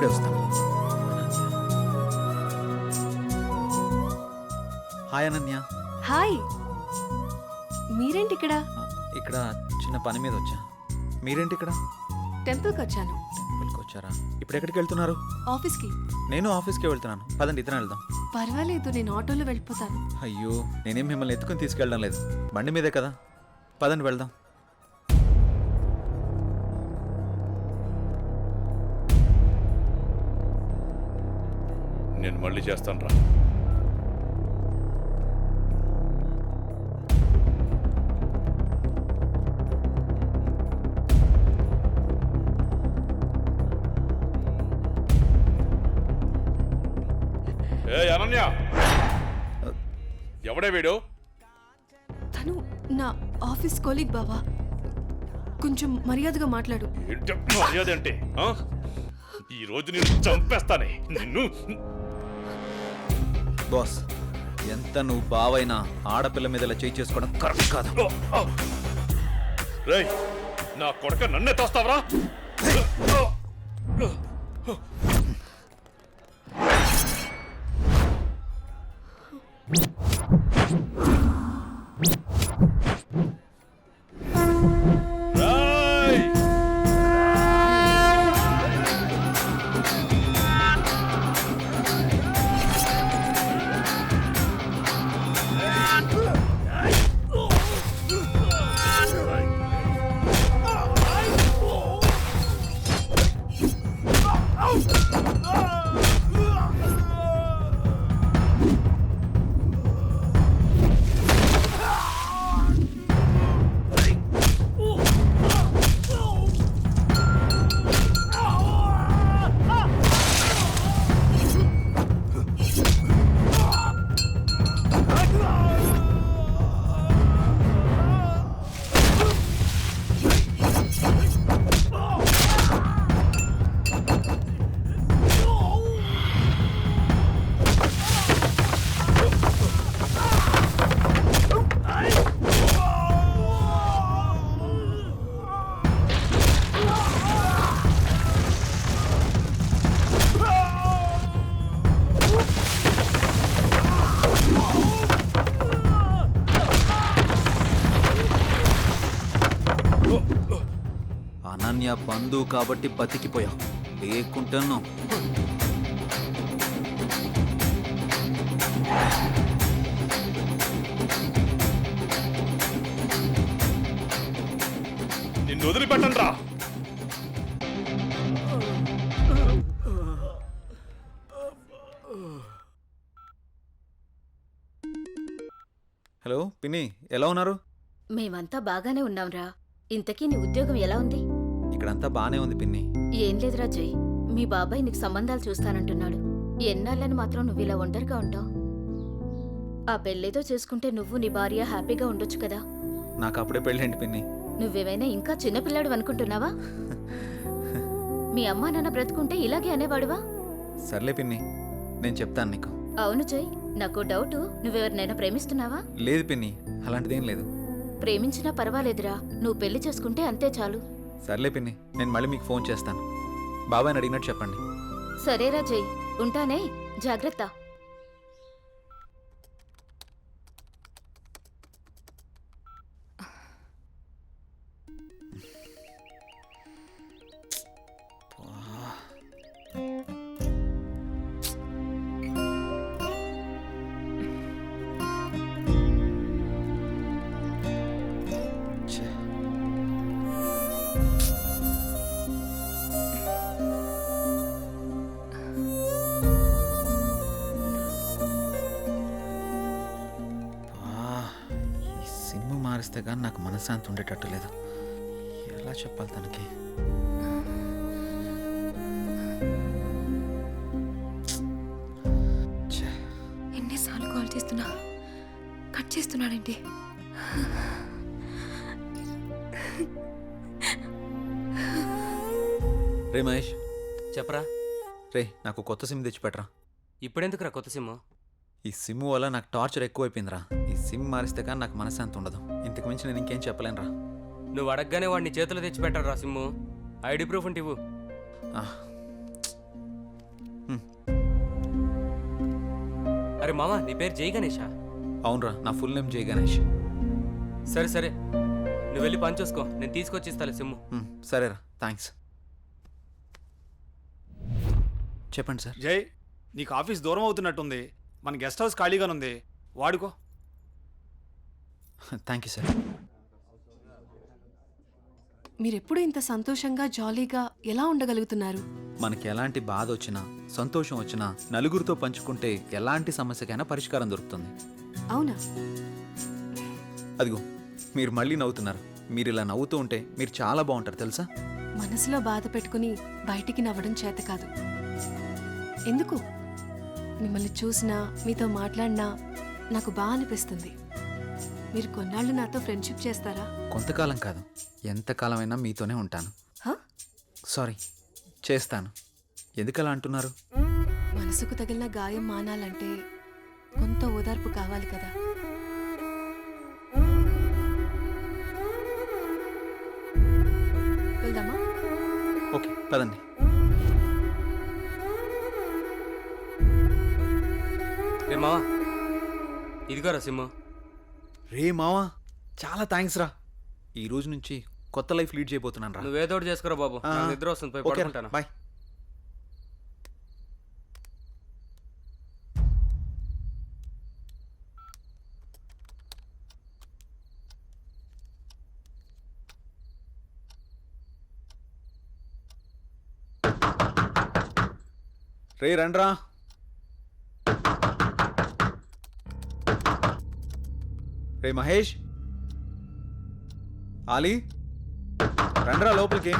ఇప్పుడే వస్తాను. Hi Ananya. Hi, మీరేంటి ఇక్కడ? ఇక్కడ చిన్న పని మీద వచ్చా. మీరేంటి ఇక్కడ? టెంపుల్కి వచ్చాను. టెంపుల్కి వచ్చారా? ఇప్పుడు ఎక్కడికి వెళ్తున్నారు? ఆఫీస్కి. నేను ఆఫీస్కి వెళ్తున్నాను. పదండి, ఇద్దరం వెళ్దాం. పర్వాలేదు, నేను ఆటోలో వెళ్ళిపోతాను. అయ్యో, నేనేం మిమ్మల్ని ఎత్తుకుని తీసుకెళ్ళడం లేదు, బండి మీదే కదా. పదండి వెళ్దాం. నేను మళ్ళీ చేస్తాను రా. ఏ అనన్య, ఎవడే వీడు? తను నా ఆఫీస్ కొలీగ్ బావా. కొంచెం మర్యాదగా మాట్లాడు. ఏంటి మర్యాద అంటే? ఈ రోజు నేను చంపేస్తానే నిన్ను. బాస్, ఎంత నువ్వు బావైనా ఆడపిల్ల మీద ఇలా చేయి చేసుకోవడం కరెక్ట్ కాదు. రేయ్, నా కొడక నన్నే తోస్తావరా? అనన్య బంధువు కాబట్టి బతికిపోయావు, లేకుంటాను. నిన్ను వదిలిపెట్టను రా. హలో పిన్ని, ఎలా ఉన్నారు? మేమంతా బాగానే ఉన్నాంరా. ఇంతకీ నీ ఉద్యోగం ఎలా ఉంది? ఇక్కడంతా బానే ఉంది పిన్ని. ఏం లేదురా జై, మీ బాబాయ్ నీకు సంబంధాలు చూస్తానంటున్నాడు. ఎన్నాళ్ళని మాత్రం నువ్వు ఇలా ఒంటరిగా ఉంటావు? ఆ పెళ్ళేదో చేసుకుంటే నువ్వు నీ భార్య హ్యాపీగా ఉండొచ్చు కదా. నాకు అప్పుడే పెళ్ళేంటి పిన్ని? నువ్వేమైనా ఇంకా చిన్నపిల్లాడు అనుకుంటున్నావా? మీ అమ్మా నాన్న బ్రతుకుంటే ఇలాగే అనేవాడువా? సర్లే పిన్ని, నేను చెప్తాను నీకు. అవును జై, నాకు డౌటు, నువ్వెవరినైనా ప్రేమిస్తున్నావా? లేదు పిన్ని, అలాంటిదేం లేదు. ప్రేమించినా పర్వాలేదురా, నువ్వు పెళ్లి చేసుకుంటే అంతే చాలు. సర్లే పిన్ని, నేను మళ్ళీ మీకు ఫోన్ చేస్తాను. బాబాయ్ని అడిగినట్టు చెప్పండి. సరేరా జై, ఉంటానే, జాగ్రత్త. మారిస్తే కానీ నాకు మనశ్శాంతి ఉండేటట్టు లేదు. ఎలా చెప్పాలి తనకి? ఎన్నిసార్లు కాల్ చేస్తున్నా కట్ చేస్తున్నాడేంటి? రే మహేష్, చెప్పరా. రే నాకు కొత్త సిమ్ తెచ్చిపెట్టరా. ఇప్పుడెందుకురా కొత్త సిమ్? ఈ సిమ్ వల్ల నాకు టార్చర్ ఎక్కువైపోయిందిరా. ఈ సిమ్ మారిస్తే కానీ నాకు మనశ్శాంతి ఉండదు. ఇంతకు మించి నేను ఇంకేం చెప్పలేనురా. నువ్వు అడగగానే వాడిని చేతులు తెచ్చిపెట్టారా సిమ్ము. ఐడి ప్రూఫ్ ఉంటే ఇవ్వు. అరే మామ నీ పేరు జై గణేషా? అవునరా, నా ఫుల్ నేమ్ జై గణేష్. సరే సరే, నువ్వు వెళ్ళి పని చూసుకో, నేను తీసుకొచ్చి ఇస్తాలే సిమ్ము. సరేరా, థ్యాంక్స్. చెప్పండి సార్. జై, నీకు ఆఫీస్ దూరం అవుతున్నట్టుంది. మన గెస్ట్ హౌస్ ఖాళీగానుంది, వాడుకో. Thank you sir. మీరెప్పుడు ఇంత సంతోషంగా జాలీగా ఎలా ఉండగలుగుతున్నారు? మనకి ఎలాంటి బాధ వచ్చినా సంతోషం వచ్చినా నలుగురితో పంచుకుంటే ఎలాంటి సమస్యకైనా పరిష్కారం దొరుకుతుంది. అవునా? అదిగో మీరు మళ్ళీ నవ్వుతున్నారు. మీరు ఇలా నవ్వుతూ ఉంటే మీరు చాలా బాగుంటారు తెలుసా. మనసులో బాధ పెట్టుకుని బయటికి నవ్వడం చేత కాదు. ఎందుకు? మిమ్మల్ని చూసినా మీతో మాట్లాడినా నాకు బాగా అనిపిస్తుంది. మీరు కొన్నాళ్ళు నాతో ఫ్రెండ్షిప్ చేస్తారా? కొంతకాలం కాదు, ఎంతకాలమైనా మీతోనే ఉంటాను. హ? సారీ, చేస్తాను. ఎందుకలా అంటున్నారు? మనసుకు తగిలిన గాయం మానాలంటే కొంత ఓదార్పు కావాలి కదా. వెళ్దామా? ఓకే, పదండి. రే మామ, ఇదిగోరా సిమ్ము. రే మావా, చాలా థ్యాంక్స్ రా. ఈ రోజు నుంచి కొత్త లైఫ్ లీడ్ చేయబోతున్నాను రా. నువ్వేదో ఒకటి చేసుకోరా బాబు, నాకు నిద్ర వస్తుంది, పోయి ఓకే, పడుకుంటాను. బాయ్. రే రండ్రా. రే మహేష్, ఆలీ, రండ్రా లోపలికి.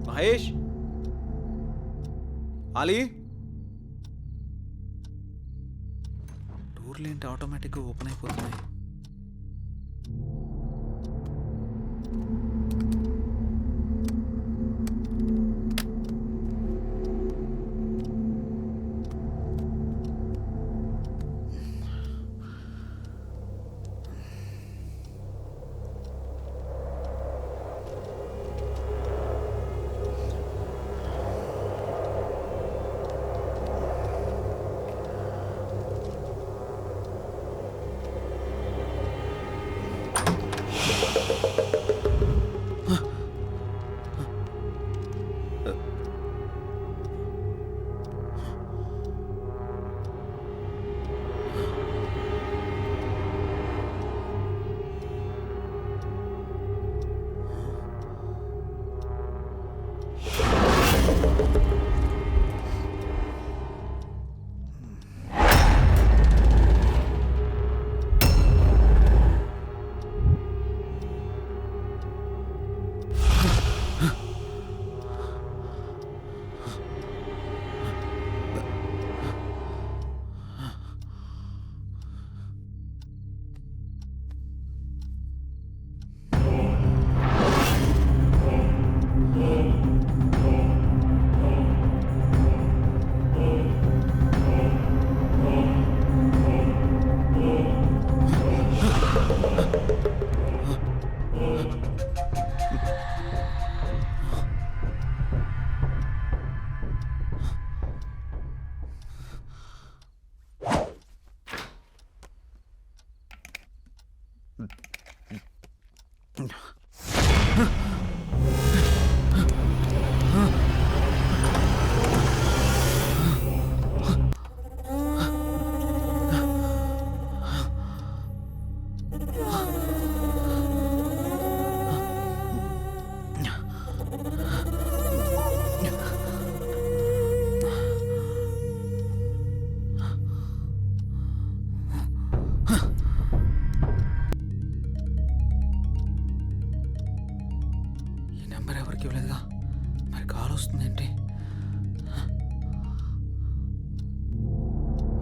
మహేష్, ఆలీ, డోర్లు ఏంటి ఆటోమేటిక్గా ఓపెన్ అయిపోతున్నాయి?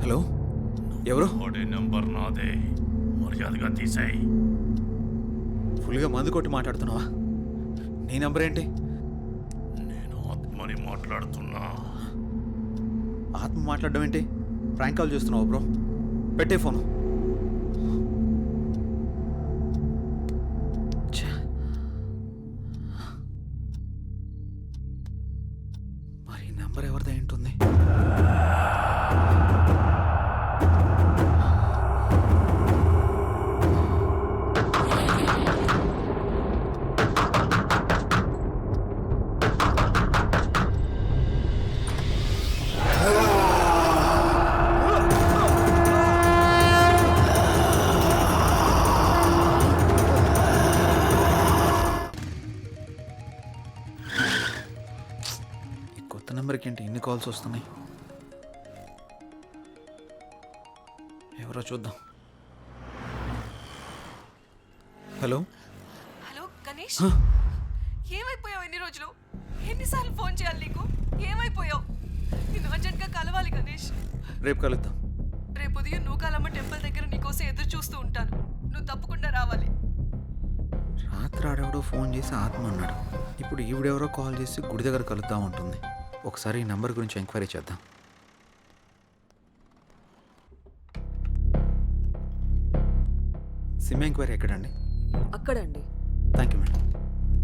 హలో, ఎవరు? వాడి నెంబర్ నాదే, మర్యాదగా తీసేయి. ఫుల్గా మందు కొట్టి మాట్లాడుతున్నావా? నీ నంబర్ ఏంటి? నేను ఆత్మని మాట్లాడుతున్నా. ఆత్మ మాట్లాడడం ఏంటి? ప్రాంక్ కాల్ చేస్తున్నావు బ్రో. పెట్టే ఫోను. ఛే. మరి నంబర్ ఎవరిదై ఉంటుంది? కొత్త నెంబర్కి ఏంటి ఇన్ని కాల్స్ వస్తున్నాయి? ఎవరో చూద్దాం. హలో హలో గణేష్, ఏమైపోయావు? ఎన్ని రోజులు, ఎన్నిసార్లు ఫోన్ చేయాలి నీకు? ఏమైపోయావు? నిన్ను అర్జెంట్గా కలవాలి గణేష్. రేపు కలుద్దాం. రేపు ఉదయం నూకాలమ్మ టెంపుల్ దగ్గర నీకోసం ఎదురు చూస్తూ ఉంటాను. నువ్వు తప్పకుండా రావాలి. రాత్రి ఆడెవడో ఫోన్ చేసి ఆత్మ అన్నాడు. ఇప్పుడు ఈవిడెవరో కాల్ చేసి గుడి దగ్గర కలుద్దాం ఉంటుంది. ఒకసారి ఈ నంబర్ గురించి ఎంక్వైరీ చేద్దాం. సిమ్ ఎంక్వైరీ ఎక్కడండి? అక్కడండి. Thank you madam.